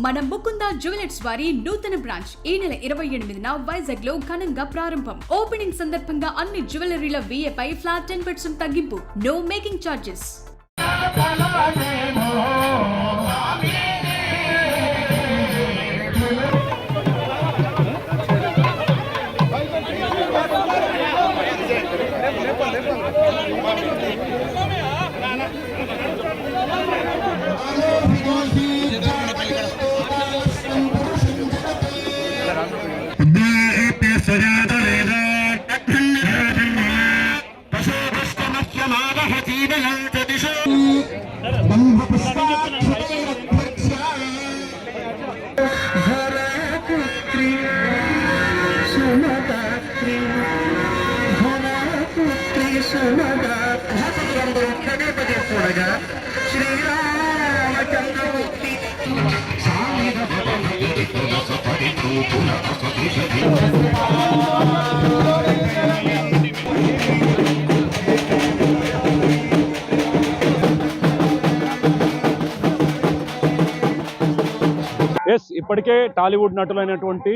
మన ముకుంద జ్యువెలర్స్ వారి నూతన బ్రాంచ్ ఈ నెల 28న వైజాగ్ లో ఘనంగా ప్రారంభం. ఓపెనింగ్ సందర్భంగా అన్ని జ్యువెలరీల VA పై ఫ్లాట్ 10% తగ్గింపు. No making charges. ఇప్పటికే టాలీవుడ్ నటులైనటువంటి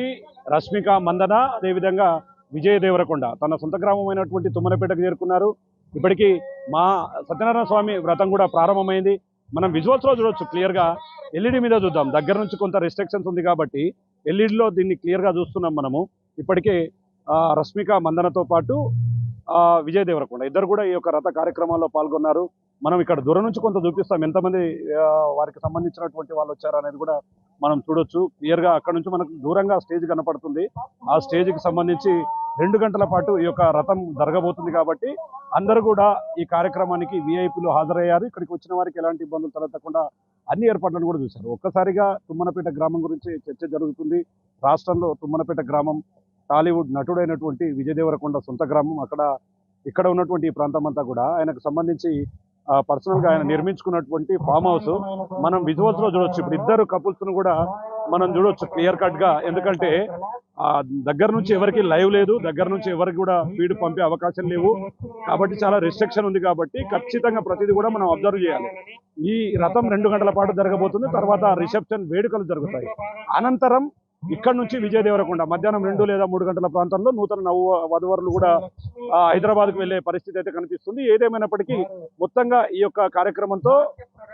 రష్మిక మందన, అదేవిధంగా విజయ్ దేవరకొండ తన సొంత గ్రామమైనటువంటి తుమ్మలపేటకు చేరుకున్నారు. ఇప్పటికీ మా సత్యనారాయణ స్వామి వ్రతం కూడా ప్రారంభమైంది. మనం విజువల్స్లో చూడొచ్చు క్లియర్గా. ఎల్ఈడి మీద చూద్దాం. దగ్గర నుంచి కొంత రెస్ట్రిక్షన్స్ ఉంది కాబట్టి ఎల్ఈడిలో దీన్ని క్లియర్గా చూస్తున్నాం మనము. ఇప్పటికే రష్మిక మందనతో పాటు విజయ్ దేవరకొండ ఇద్దరు కూడా ఈ యొక్క రథ కార్యక్రమాల్లో పాల్గొన్నారు. మనం ఇక్కడ దూరం నుంచి కొంత చూపిస్తాం, ఎంతమంది వారికి సంబంధించినటువంటి వాళ్ళు వచ్చారు అనేది కూడా మనం చూడొచ్చు క్లియర్గా. అక్కడ నుంచి మనకు దూరంగా స్టేజ్ కనపడుతుంది. ఆ స్టేజ్కి సంబంధించి 2 గంటల పాటు ఈ యొక్క రథం జరగబోతుంది కాబట్టి అందరూ కూడా ఈ కార్యక్రమానికి VIPలు హాజరయ్యారు. ఇక్కడికి వచ్చిన వారికి ఎలాంటి ఇబ్బందులు తలెత్తకుండా అన్ని ఏర్పాట్లను కూడా చూశారు. ఒక్కసారిగా తుమ్మనపేట గ్రామం గురించి చర్చ జరుగుతుంది. రాష్ట్రంలో తుమ్మనపేట గ్రామం టాలీవుడ్ నటుడైనటువంటి విజయ్ దేవరకొండ సొంత గ్రామం. ఇక్కడ ఉన్నటువంటి ఈ ప్రాంతం అంతా కూడా ఆయనకు సంబంధించి పర్సనల్గా ఆయన నిర్మించుకున్నటువంటి ఫామ్ హౌస్. మనం విజువల్స్లో చూడొచ్చు. ఇప్పుడు ఇద్దరు కపుల్స్ను కూడా మనం చూడొచ్చు క్లియర్ కట్గా. ఎందుకంటే దగ్గర నుంచి ఎవరికి లైవ్ లేదు, దగ్గర నుంచి ఎవరికి కూడా ఫీడ్ పంపే అవకాశం లేవు కాబట్టి చాలా రెస్ట్రిక్షన్ ఉంది. కాబట్టి ఖచ్చితంగా ప్రతిదీ కూడా మనం అబ్జర్వ్ చేయాలి. ఈ రథం 2 గంటల పాటు జరగబోతుంది. తర్వాత రిసెప్షన్ వేడుకలు జరుగుతాయి. అనంతరం ఇక్కడ నుంచి విజయ్ దేవరకొండ మధ్యాహ్నం 2 లేదా 3 గంటల ప్రాంతంలో నూతన వధువరులు కూడా హైదరాబాద్కు వెళ్లే పరిస్థితి అయితే కనిపిస్తుంది. ఏదేమైనప్పటికీ మొత్తంగా ఈ యొక్క కార్యక్రమంతో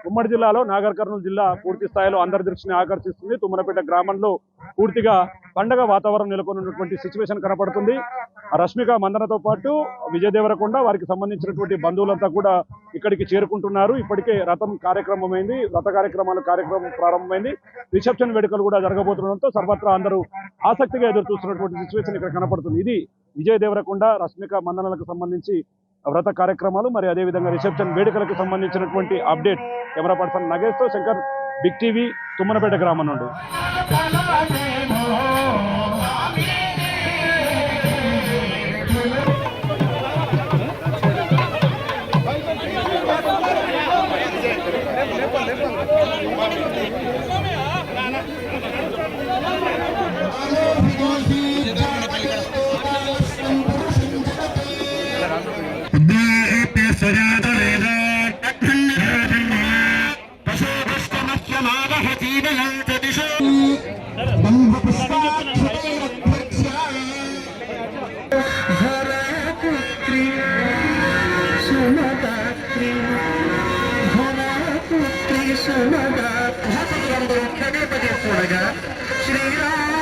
ఉమ్మడి జిల్లాలో నాగర్ కర్నూలు జిల్లా పూర్తి స్థాయిలో అందరి దృష్టిని ఆకర్షిస్తుంది. తుమ్మనపేట గ్రామంలో పూర్తిగా పండగ వాతావరణం నెలకొన్నటువంటి సిచ్యువేషన్ కనపడుతుంది. రష్మిక మందనతో పాటు విజయ్ దేవరకొండ వారికి సంబంధించినటువంటి బంధువులంతా కూడా ఇక్కడికి చేరుకుంటున్నారు. ఇప్పటికే రథం కార్యక్రమమైంది, రథ కార్యక్రమం ప్రారంభమైంది. రిసెప్షన్ వేడుకలు కూడా జరగబోతుండడంతో సర్వత్రా అందరూ ఆసక్తిగా ఎదురు చూస్తున్నటువంటి సిచ్యువేషన్ ఇక్కడ కనపడుతుంది. ఇది విజయ్ దేవరకొండ రష్మిక మందనలకు సంబంధించి వ్రత కార్యక్రమాలు, మరి అదేవిధంగా రిసెప్షన్ వేడుకలకు సంబంధించినటువంటి అప్డేట్. కెమెరా పర్సన్ నగేష్తో శంకర్, బిగ్ టీవీ, తుమ్మనపేట గ్రామం నుండి. శ్రీరామ